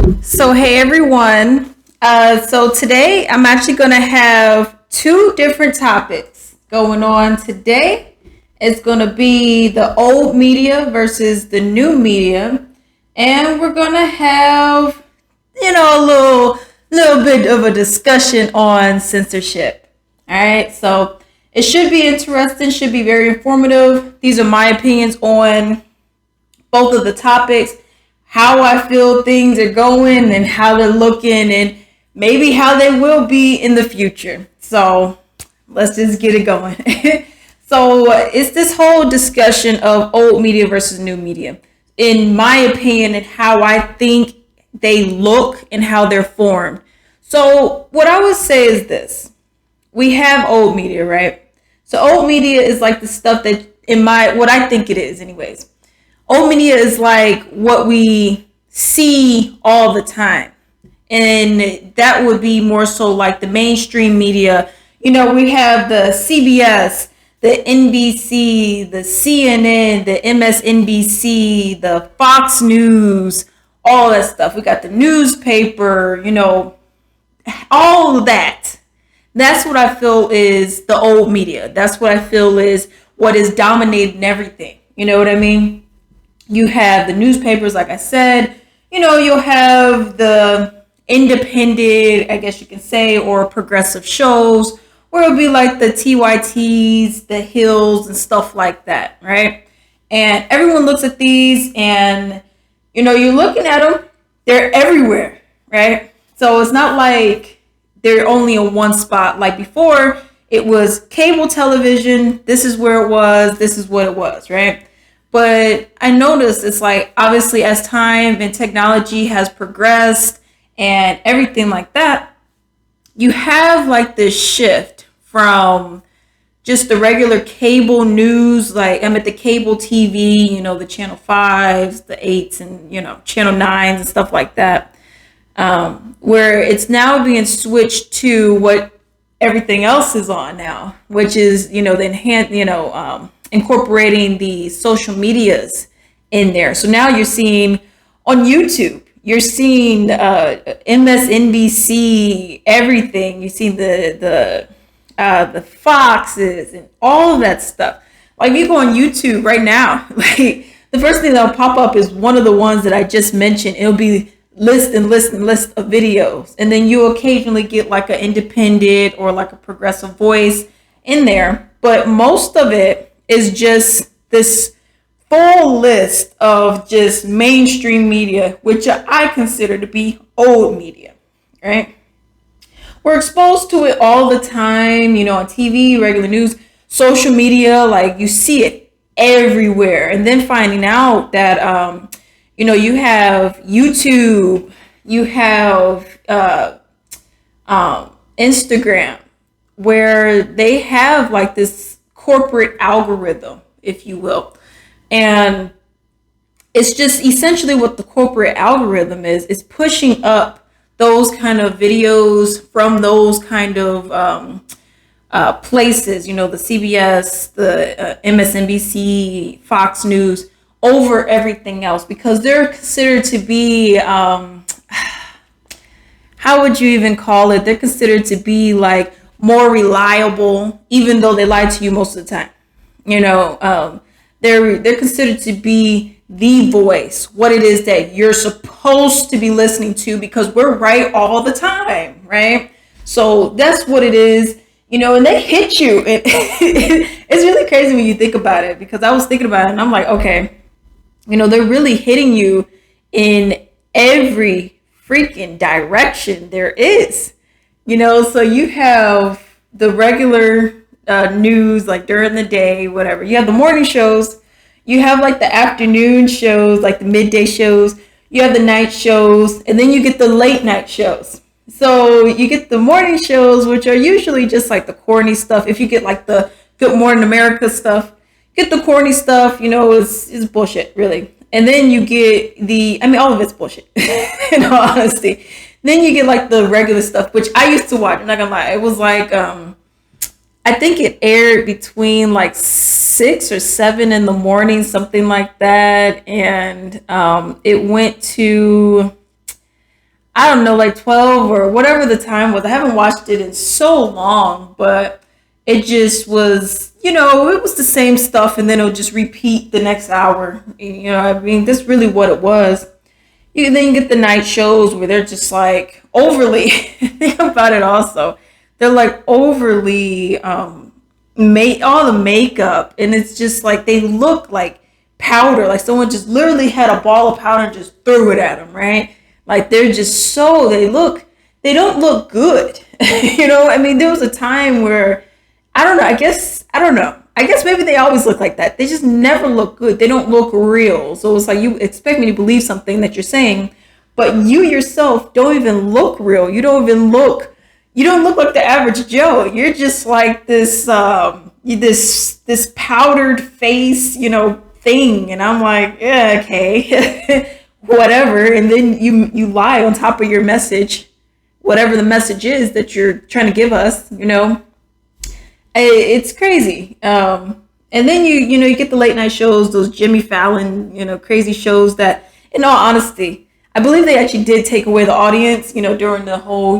So, hey everyone. So, today I'm actually going to have two different topics going on today. It's going to be the old media versus the new media. And we're going to have, a little bit of a discussion on censorship. All right. So, it should be interesting, should be very informative. These are my opinions on both of the topics, how I feel things are going and how they're looking and maybe how they will be in the future. So let's just get it going. So it's this whole discussion of old media versus new media. In my opinion, and how I think they look and how they're formed. So what I would say is this. We have old media, right? So old media is like the stuff that what I think it is anyways. Old media is like what we see all the time. And that would be more so like the mainstream media. We have the CBS, the NBC, the CNN, the MSNBC, the Fox News, all that stuff. We got the newspaper, all of that. That's what I feel is the old media. That's what I feel is what is dominating everything. You know what I mean? You have the newspapers, like I said, you'll have the independent, I guess you can say, or progressive shows, where it'll be like the TYTs, the Hills, and stuff like that, right? And everyone looks at these and, you're looking at them, they're everywhere, right? So it's not like they're only in one spot. Like before, it was cable television, this is where it was, this is what it was, right? But I noticed it's like, obviously, as time and technology has progressed and everything like that, you have like this shift from just the regular cable news, like I'm at the cable TV, the channel 5s, the 8s, and, channel 9s and stuff like that, where it's now being switched to what everything else is on now, which is, the enhanced, incorporating the social medias in there. So now you're seeing on YouTube, you're seeing MSNBC, everything. You're seeing the Foxes and all of that stuff. Like you go on YouTube right now, like the first thing that'll pop up is one of the ones that I just mentioned. It'll be list of videos, and then you occasionally get like an independent or like a progressive voice in there, but most of it is just this full list of just mainstream media, which I consider to be old media, right? We're exposed to it all the time, on TV, regular news, social media, like you see it everywhere. And then finding out that, you have YouTube, you have Instagram, where they have like this corporate algorithm, if you will. And it's just essentially what the corporate algorithm is pushing up those kind of videos from those kind of places, the CBS, the MSNBC, Fox News, over everything else, because they're considered to be, how would you even call it? They're considered to be like more reliable, even though they lie to you most of the time. They're considered to be the voice, what it is that you're supposed to be listening to, because we're right all the time, right? So that's what it is, and they hit you. It's really crazy when you think about it, because I was thinking about it and I'm like, okay, they're really hitting you in every freaking direction there is. So you have the regular news, like during the day, whatever. You have the morning shows. You have like the afternoon shows, like the midday shows. You have the night shows, and then you get the late night shows. So you get the morning shows, which are usually just like the corny stuff. If you get like the Good Morning America stuff, get the corny stuff, it's bullshit, really. And then you get all of it's bullshit, in all honesty. Then you get like the regular stuff, which I used to watch. I'm not gonna lie. It was like, I think it aired between like 6 or 7 in the morning, something like that. And it went to, I don't know, like 12 or whatever the time was. I haven't watched it in so long, but it just was, it was the same stuff, and then it'll just repeat the next hour. I mean, that's really what it was. Then you get the night shows where they're just like overly, think about it also. They're like overly, make all the makeup, and it's just like they look like powder, like someone just literally had a ball of powder and just threw it at them, right? Like they're just they don't look good. I mean, there was a time where I don't know, I don't know. I guess maybe they always look like that. They just never look good. They don't look real. So it's like you expect me to believe something that you're saying, but you yourself don't even look real. You don't look like the average Joe. You're just like this powdered face, thing. And I'm like, yeah, okay, whatever. And then you lie on top of your message, whatever the message is that you're trying to give us, It's crazy. And then you get the late night shows, those Jimmy Fallon, crazy shows that, in all honesty, I believe they actually did take away the audience, during the whole,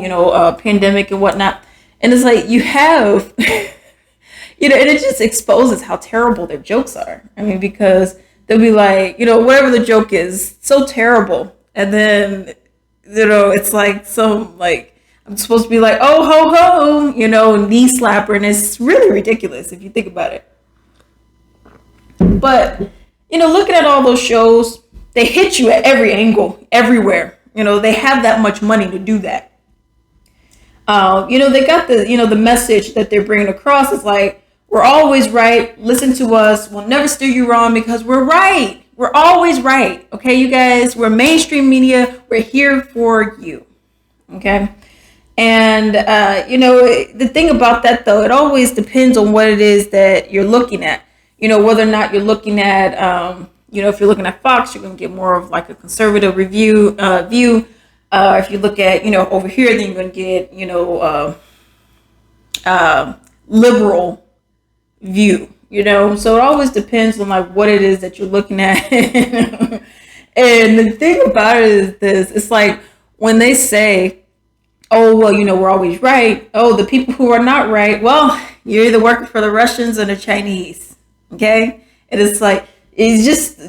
pandemic and whatnot. And it's like you have, and it just exposes how terrible their jokes are. I mean, because they'll be like, whatever the joke is, so terrible. And then, it's like some like, I'm supposed to be like, oh, ho, ho, knee slapper. And it's really ridiculous if you think about it. But, looking at all those shows, they hit you at every angle, everywhere. They have that much money to do that. They got the message that they're bringing across is like, we're always right. Listen to us. We'll never steer you wrong because we're right. We're always right. Okay, you guys, we're mainstream media. We're here for you. Okay. And, the thing about that, though, it always depends on what it is that you're looking at, whether or not you're looking at, if you're looking at Fox, you're going to get more of like a conservative view. If you look at, over here, then you're going to get, liberal view, so it always depends on like what it is that you're looking at. And the thing about it is this, it's like when they say, oh, well, we're always right. Oh, the people who are not right, well, you're either working for the Russians or the Chinese. Okay? And it's like, it's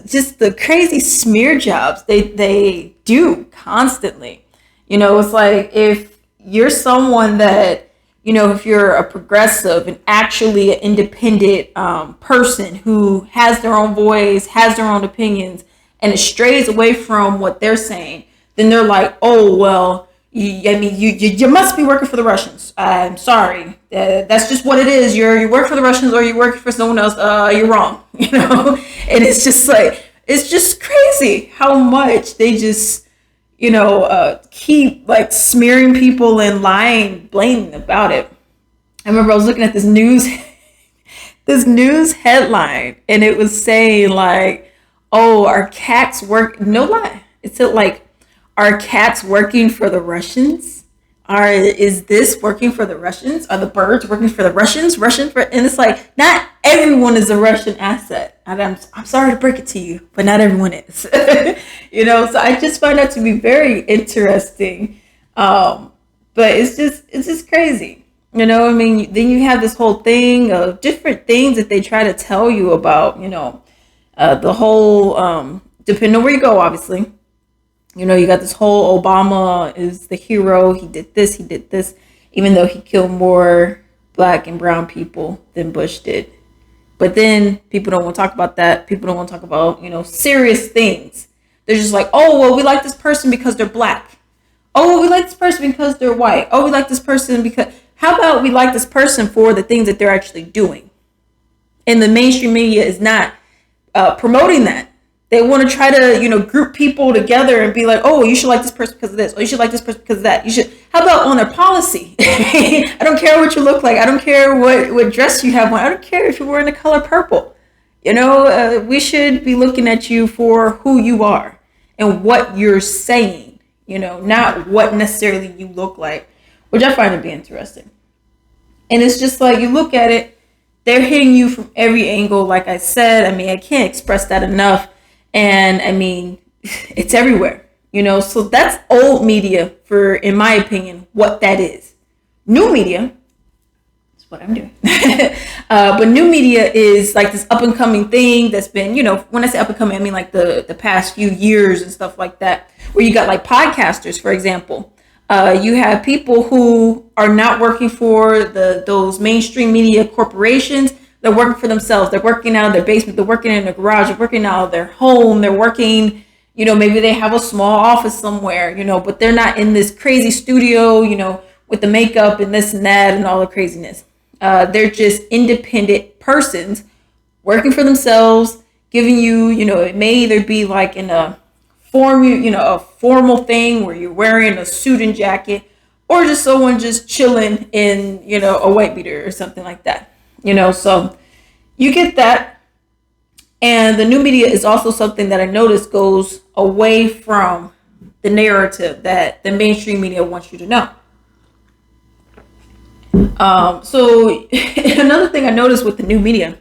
just the crazy smear jobs they do constantly. It's like if you're someone that, if you're a progressive and actually an independent person who has their own voice, has their own opinions, and it strays away from what they're saying, then they're like, oh, well, you must be working for the Russians. I'm sorry. That's just what it is. You work for the Russians or you work for someone else. You're wrong. And it's just like, it's just crazy how much they just, keep like smearing people and lying, blaming about it. I remember I was looking at this news headline, and it was saying like, oh, our cats work. No lie. It said like, are cats working for the Russians? Is this working for the Russians? Are the birds working for the Russians? And it's like, not everyone is a Russian asset. And I'm sorry to break it to you, but not everyone is. So I just find that to be very interesting. But it's just crazy. Then you have this whole thing of different things that they try to tell you about, the whole, depending on where you go, obviously. You got this whole Obama is the hero. He did this, even though he killed more black and brown people than Bush did. But then people don't want to talk about that. People don't want to talk about, serious things. They're just like, oh, well, we like this person because they're black. Oh, well, we like this person because they're white. Oh, we like this person because, how about we like this person for the things that they're actually doing? And the mainstream media is not promoting that. They want to try to, group people together and be like, oh, you should like this person because of this. Or you should like this person because of that. You should. How about on their policy? I don't care what you look like. I don't care what dress you have on. I don't care if you're wearing the color purple. We should be looking at you for who you are and what you're saying, not what necessarily you look like, which I find to be interesting. And it's just like, you look at it, they're hitting you from every angle. Like I said, I can't express that enough. And it's everywhere. So that's old media for, in my opinion, what that is. New media is what I'm doing. But new media is like this up and coming thing that's been, when I say up and coming, I mean like the past few years and stuff like that, where you got like podcasters, for example. You have people who are not working for those mainstream media corporations. They're working for themselves. They're working out of their basement. They're working in their garage. They're working out of their home. They're working, maybe they have a small office somewhere, but they're not in this crazy studio, with the makeup and this and that and all the craziness. They're just independent persons working for themselves, giving you, it may either be like in a formal thing where you're wearing a suit and jacket, or just someone just chilling in, a white beater or something like that. So you get that. And the new media is also something that I noticed goes away from the narrative that the mainstream media wants you to know. So another thing I noticed with the new media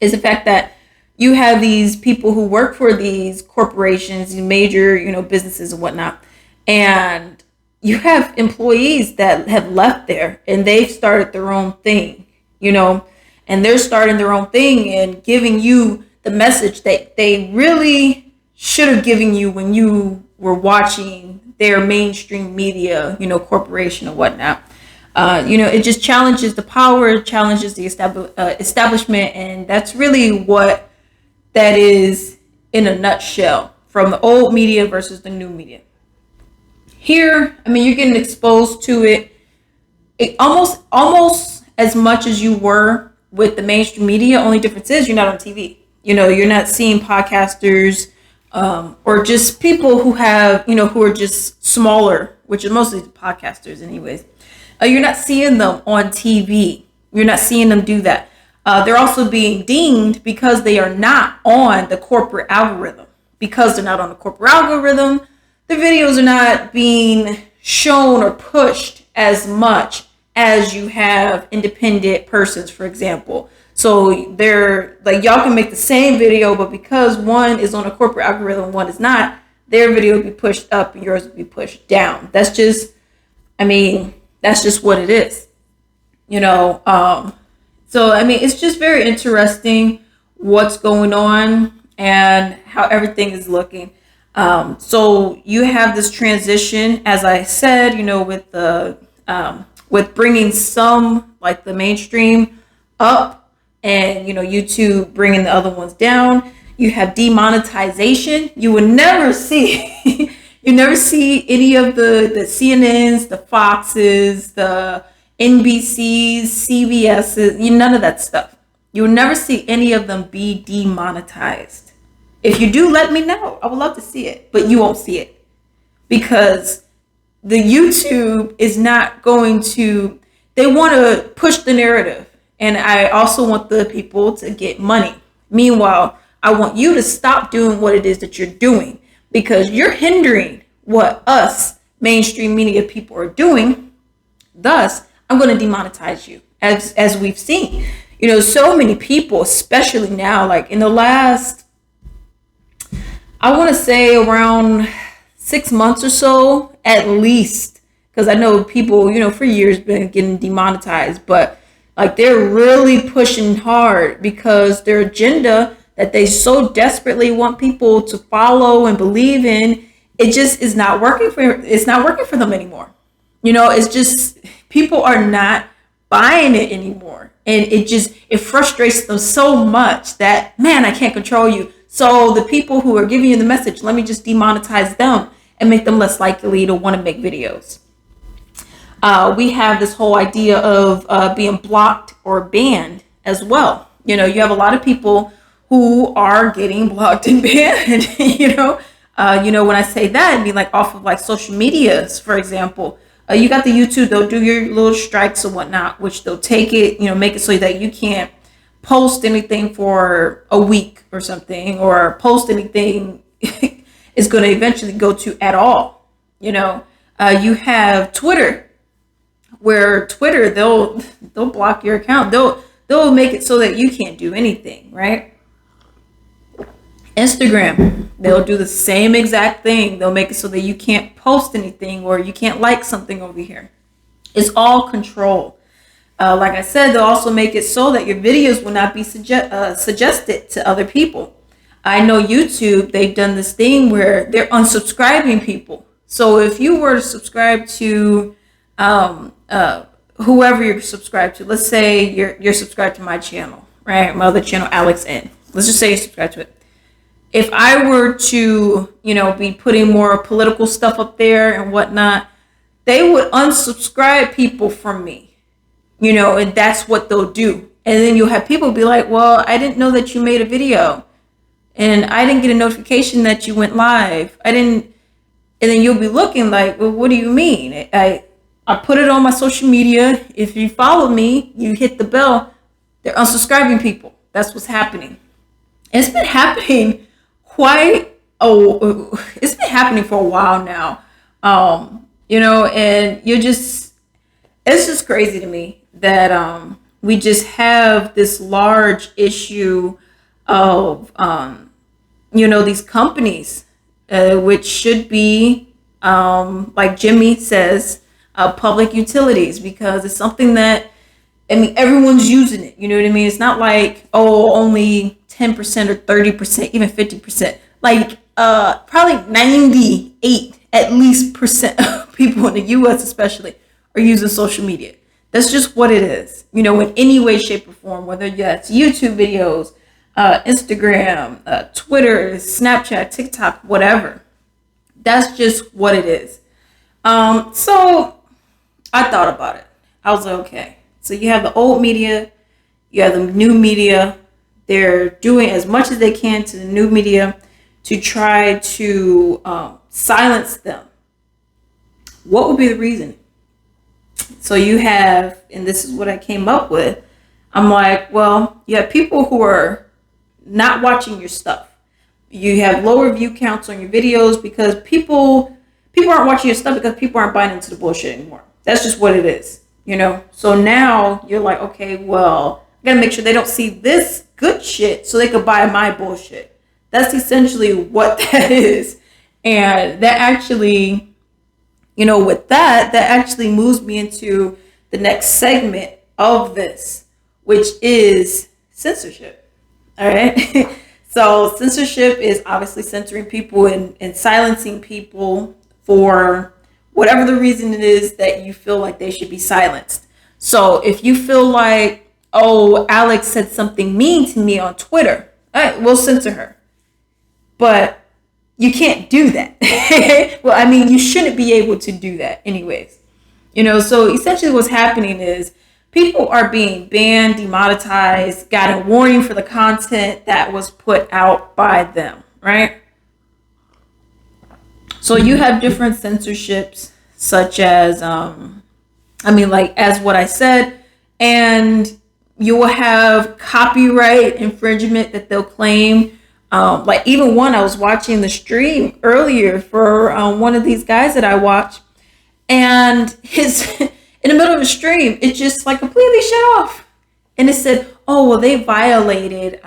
is the fact that you have these people who work for these corporations, major, businesses and whatnot. And you have employees that have left there and they've started their own thing, and they're starting their own thing and giving you the message that they really should have given you when you were watching their mainstream media, corporation or whatnot. It just challenges the power, challenges the establishment. And that's really what that is in a nutshell, from the old media versus the new media. Here, you're getting exposed to it almost as much as you were with the mainstream media. Only difference is you're not on TV. You're not seeing podcasters or just people who have, who are just smaller, which are mostly podcasters anyways. You're not seeing them on TV. You're not seeing them do that. They're also being dinged because they are not on the corporate algorithm. Because they're not on the corporate algorithm, the videos are not being shown or pushed as much as you have independent persons, for example. So they're like, y'all can make the same video, but because one is on a corporate algorithm, one is not, their video will be pushed up and yours will be pushed down. That's just what it is, So, it's just very interesting what's going on and how everything is looking. So you have this transition, as I said, with bringing some like the mainstream up and, YouTube bringing the other ones down. You have demonetization. You would never see, you never see any of the CNNs, the Foxes, the NBCs, CBSs, none of that stuff. You will never see any of them be demonetized. If you do, let me know. I would love to see it, but you won't see it because the YouTube is not going to, they want to push the narrative. And I also want the people to get money. Meanwhile, I want you to stop doing what it is that you're doing because you're hindering what us mainstream media people are doing. Thus, I'm going to demonetize you as we've seen. So many people, especially now, like in the last, I want to say around 6 months or so, at least, because I know people, for years been getting demonetized, but like they're really pushing hard because their agenda that they so desperately want people to follow and believe in, it just is not working for them anymore. It's just people are not buying it anymore. And it frustrates them so much that, man, I can't control you. So the people who are giving you the message, let me just demonetize them and make them less likely to want to make videos. We have this whole idea of being blocked or banned as well. You have a lot of people who are getting blocked and banned, when I say that, I mean like off of like social medias, for example. You got the YouTube, they'll do your little strikes or whatnot, which they'll take it, make it so that you can't post anything for a week or something, or post anything is going to eventually go to at all. You have Twitter, where Twitter, they'll block your account. They'll make it so that you can't do anything, right? Instagram, they'll do the same exact thing. They'll make it so that you can't post anything or you can't like something over here. It's all control. Like I said, they'll also make it so that your videos will not be suggested to other people. I know YouTube, they've done this thing where they're unsubscribing people. So if you were to subscribe to whoever you're subscribed to, let's say you're subscribed to my channel, right? My other channel, Alex N. Let's just say you're subscribed to it. If I were to, be putting more political stuff up there and whatnot, they would unsubscribe people from me. And that's what they'll do. And then you'll have people be like, well, I didn't know that you made a video and I didn't get a notification that you went live. And then you'll be looking like, well, what do you mean? I put it on my social media. If you follow me, you hit the bell, they're unsubscribing people. That's what's happening. And it's been happening it's been happening for a while now. And it's just crazy to me that we just have this large issue of these companies, which should be like Jimmy says, public utilities, because it's something that everyone's using it. You know what I mean? It's not like only 10% or 30%, even 50%. Like probably 98 at least percent of people in the U.S. especially are using social media. That's just what it is, in any way, shape, or form, whether that's YouTube videos, Instagram, Twitter, Snapchat, TikTok, whatever. That's just what it is. So I thought about it. I was like, okay, so you have the old media, you have the new media. They're doing as much as they can to the new media to try to silence them. What would be the reason? So you have, and this is what I came up with. I'm like, well, you have people who are not watching your stuff. You have lower view counts on your videos because people aren't watching your stuff because people aren't buying into the bullshit anymore. That's just what it is, So now you're like, okay, well, I gotta make sure they don't see this good shit so they could buy my bullshit. That's essentially what that is. And that actually, with that actually moves me into the next segment of this, which is censorship. All right. So censorship is obviously censoring people and silencing people for whatever the reason it is that you feel like they should be silenced. So if you feel like, Alex said something mean to me on Twitter, all right, we'll censor her. But you can't do that. Well, you shouldn't be able to do that anyways. So essentially what's happening is people are being banned, demonetized, got a warning for the content that was put out by them, right? So you have different censorships, such as, as what I said, and you will have copyright infringement that they'll claim. Even one, I was watching the stream earlier for one of these guys that I watch, and his in the middle of the stream, it just completely shut off, and it said, "Oh, well, they violated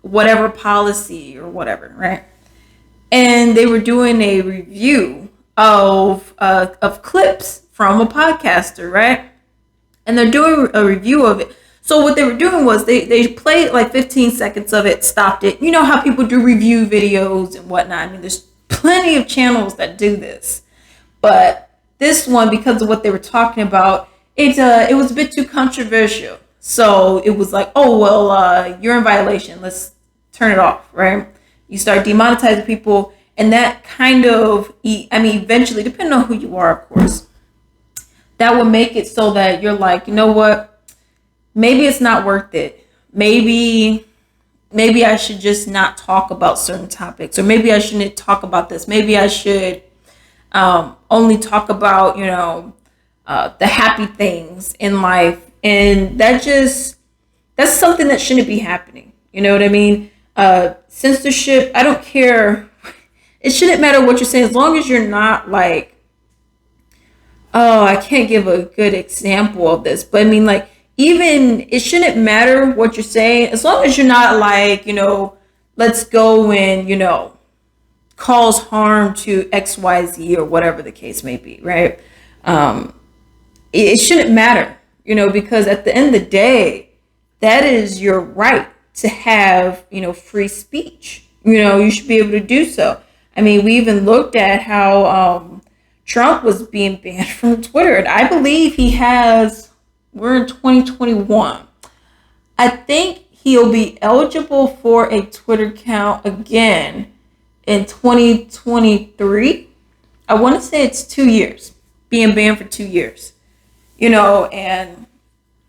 whatever policy or whatever, right?" And they were doing a review of clips from a podcaster, right? And they're doing a review of it. So what they were doing was they played 15 seconds of it, stopped it. You know how people do review videos and whatnot. There's plenty of channels that do this. But this one, because of what they were talking about, it was a bit too controversial. So it was like, you're in violation. Let's turn it off, right? You start demonetizing people. And that kind of, eventually, depending on who you are, of course, that will make it so that you're like, you know what? Maybe it's not worth it. Maybe I should just not talk about certain topics, or maybe I shouldn't talk about this. Maybe I should only talk about, the happy things in life. And that's something that shouldn't be happening. You know what I mean? Censorship, I don't care. It shouldn't matter what you're saying, as long as you're not I can't give a good example of this, but even it shouldn't matter what you're saying, as long as you're not let's go and, cause harm to XYZ or whatever the case may be, right? It shouldn't matter, because at the end of the day, that is your right to have, free speech. You should be able to do so. I mean, we even looked at how Trump was being banned from Twitter. And I believe we're in 2021. I think he'll be eligible for a Twitter account again in 2023. I want to say it's 2 years, being banned for 2 years. And,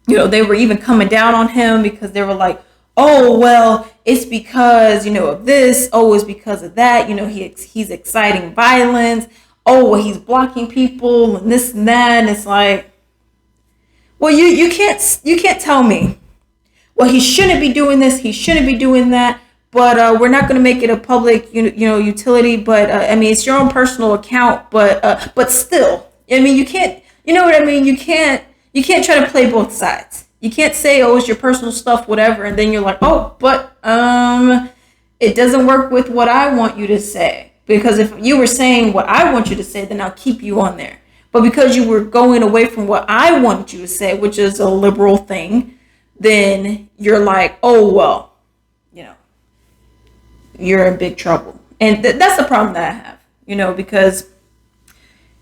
they were even coming down on him because they were like, oh, well, it's because, of this. Oh, it's because of that. He's exciting violence. Oh, well, he's blocking people and this and that. And it's like, well, you can't tell me, well, he shouldn't be doing this. He shouldn't be doing that. But we're not going to make it a public, utility. But I mean, it's your own personal account. But still, I mean, you can't, what I mean? You can't try to play both sides. You can't say, oh, it's your personal stuff, whatever. And then you're like, oh, but it doesn't work with what I want you to say. Because if you were saying what I want you to say, then I'll keep you on there. But because you were going away from what I wanted you to say, which is a liberal thing, then you're like, oh, well, you're in big trouble. And that's the problem that I have, because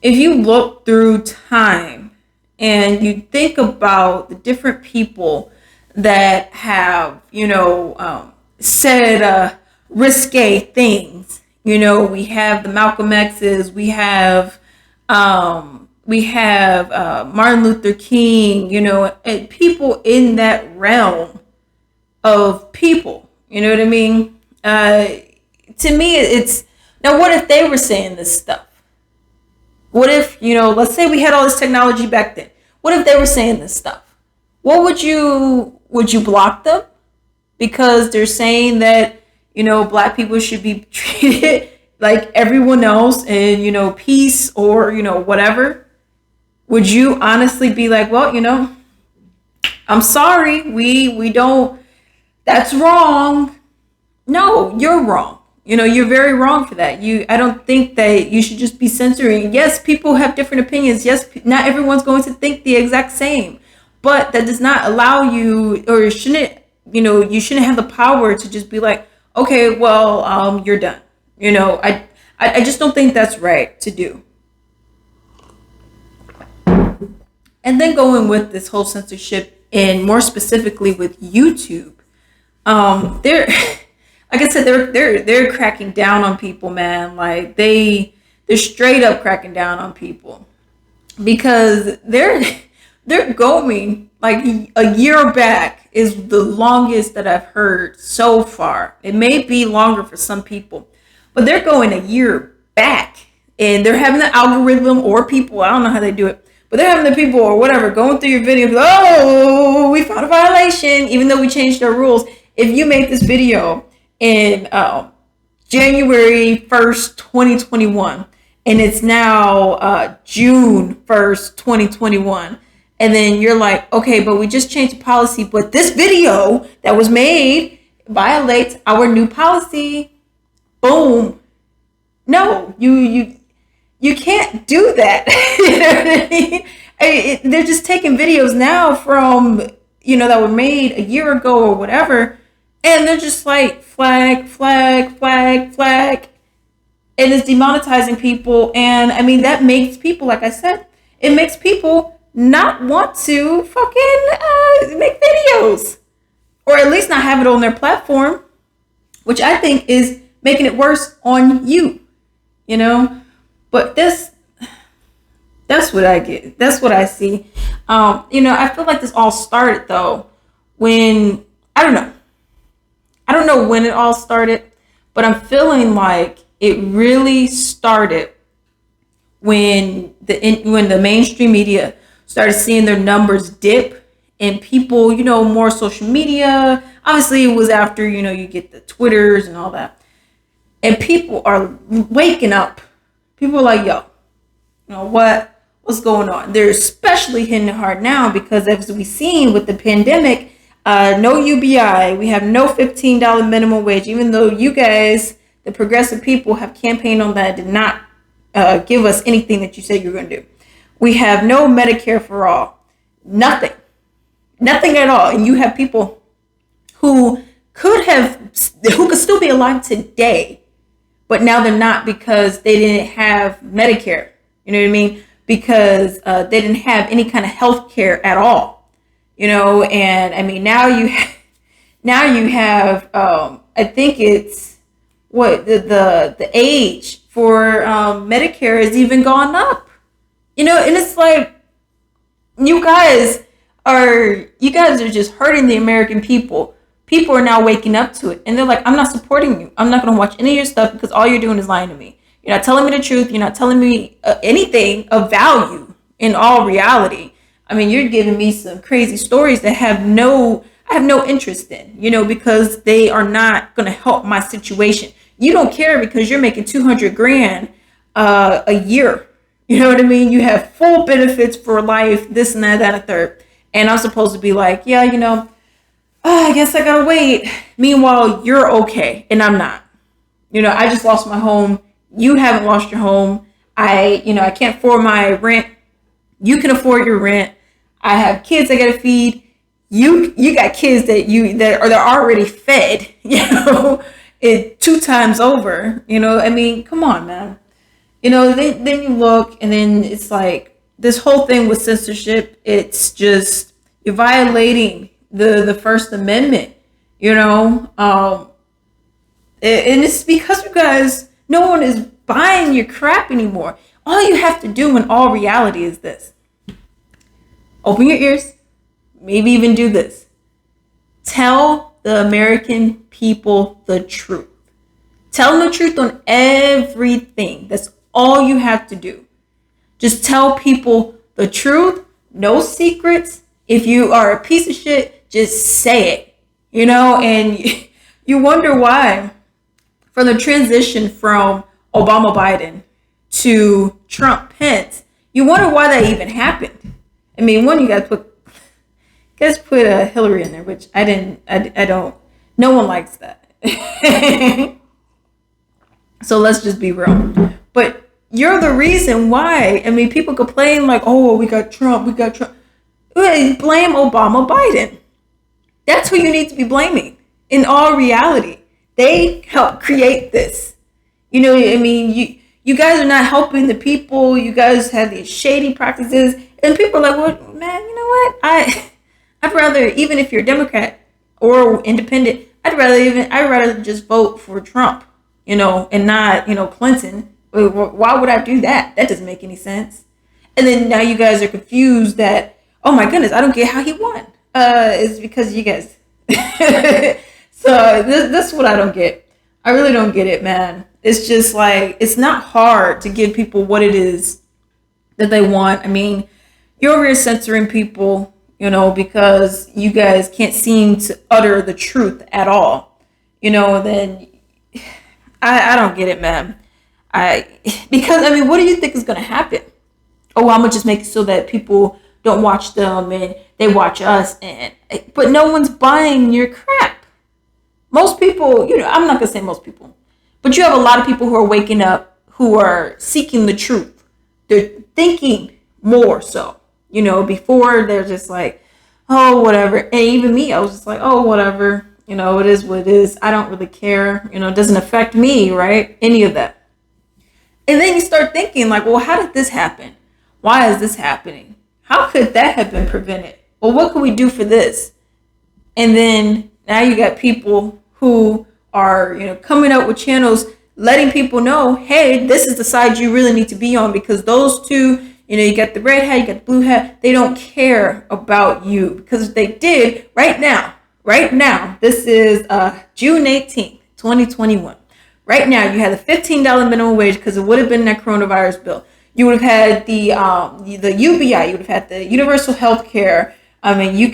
if you look through time and you think about the different people that have, said risque things, we have the Malcolm X's, we have Martin Luther King, and people in that realm of people, you know what I mean? To me, it's now, what if they were saying this stuff? What if, let's say we had all this technology back then. What if they were saying this stuff? What would you block them? Because they're saying that, black people should be treated like everyone else and, peace or, whatever. Would you honestly be like, well, I'm sorry, we don't, that's wrong. No, you're wrong. You're very wrong for that. I don't think that you should just be censoring. Yes, people have different opinions. Yes, not everyone's going to think the exact same, but that does not allow you, or shouldn't, you shouldn't have the power to just be like, okay, well, you're done. I just don't think that's right to do. And then going with this whole censorship, and more specifically with YouTube, they're like I said, they're cracking down on people, man. Like they're straight up cracking down on people because they're going like a year back is the longest that I've heard so far. It may be longer for some people, but they're going a year back and they're having the algorithm or people. I don't know how they do it, but they're having the people or whatever going through your video. Oh, we found a violation, even though we changed our rules. If you make this video in January 1st, 2021, and it's now June 1st, 2021, and then you're like, okay, but we just changed the policy, but this video that was made violates our new policy. Boom. No, you can't do that. You know what I mean? They're just taking videos now from, that were made a year ago or whatever, and they're just like flag, flag, flag, flag. And it's demonetizing people. And I mean, that makes people, like I said, it makes people not want to fucking make videos. Or at least not have it on their platform. Which I think is making it worse on you. But that's what I get. That's what I see. I feel like this all started though when, I don't know when it all started, but I'm feeling like it really started when the mainstream media started seeing their numbers dip and people, more social media. Obviously, it was after, you get the Twitters and all that. And people are waking up. People are like, yo, what's going on? They're especially hitting it hard now because as we've seen with the pandemic, No UBI. We have no $15 minimum wage, even though you guys, the progressive people, have campaigned on that, did not give us anything that you said you were going to do. We have no Medicare for all. Nothing. Nothing at all. And you have people who could still be alive today, but now they're not because they didn't have Medicare. You know what I mean? Because they didn't have any kind of health care at all. And I mean, now you have I think it's what the age for Medicare has even gone up. And it's like you guys are just hurting the American people. People are now waking up to it, and they're like, I'm not supporting you. I'm not going to watch any of your stuff because all you're doing is lying to me. You're not telling me the truth. You're not telling me anything of value in all reality. I mean, you're giving me some crazy stories that I have no interest in, because they are not going to help my situation. You don't care because you're making $200,000 a year. You know what I mean? You have full benefits for life, this and that, and a third. And I'm supposed to be like, yeah, I guess I gotta wait. Meanwhile, you're okay, and I'm not. I just lost my home. You haven't lost your home. I can't afford my rent. You can afford your rent. I have kids I gotta feed. You got kids that are already fed. It 2 times over. I mean, come on, man. Then you look, and then it's like this whole thing with censorship. It's just you're violating the First Amendment. And it's because you guys, no one is buying your crap anymore. All you have to do in all reality is this: open your ears, maybe even do this. Tell the American people the truth. Tell them the truth on everything. That's all you have to do. Just tell people the truth, no secrets. If you are a piece of shit, just say it, and you wonder why from the transition from Obama Biden to Trump Pence, you wonder why that even happened. I mean, one, you guys put Hillary in there, which I don't, no one likes that. So let's just be real. But you're the reason why. I mean, people complain like, oh, we got Trump. Blame Obama Biden. That's who you need to be blaming. In all reality, they helped create this. I mean, you guys are not helping the people. You guys have these shady practices, and people are like, well, man, you know what? I'd rather, even if you're a Democrat or independent, I'd rather just vote for Trump, and not, Clinton. Why would I do that? That doesn't make any sense. And then now you guys are confused that, oh my goodness, I don't get how he won. It's because you guys. So that's what I don't get. I really don't get it, man. It's just like, it's not hard to give people what it is that they want. I mean, you're over here censoring people, because you guys can't seem to utter the truth at all. Then I don't get it, man. Because I mean, what do you think is going to happen? Oh, I'm going to just make it so that people don't watch them and they watch us, but no one's buying your crap. Most people, I'm not going to say most people, but you have a lot of people who are waking up, who are seeking the truth. They're thinking more so, before they're just like, oh, whatever. And even me, I was just like, oh, whatever, it is what it is. I don't really care. It doesn't affect me, right? Any of that. And then you start thinking like, well, how did this happen? Why is this happening? How could that have been prevented? Well, what can we do for this? And then now you got people who are, coming up with channels, letting people know, hey, this is the side you really need to be on, because those two, you got the red hat, you got the blue hat, they don't care about you. Because if they did right now, this is June 18th, 2021. Right now, you had the $15 minimum wage because it would have been that coronavirus bill. You would have had the UBI. You would have had the universal health care. I mean, you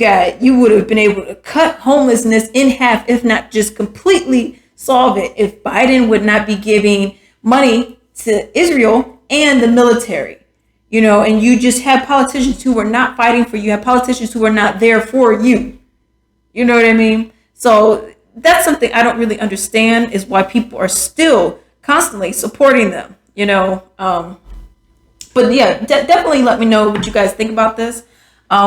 would have been able to cut homelessness in half, if not just completely solve it, if Biden would not be giving money to Israel and the military. And you just have politicians who are not fighting for you. You have politicians who are not there for you. You know what I mean? So that's something I don't really understand, is why people are still constantly supporting them, but yeah, definitely let me know what you guys think about this,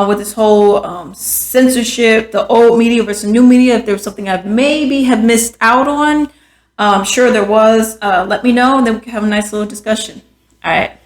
with this whole censorship, the old media versus new media. If there was something I maybe have missed out on, sure there was. Let me know, and then we can have a nice little discussion. All right.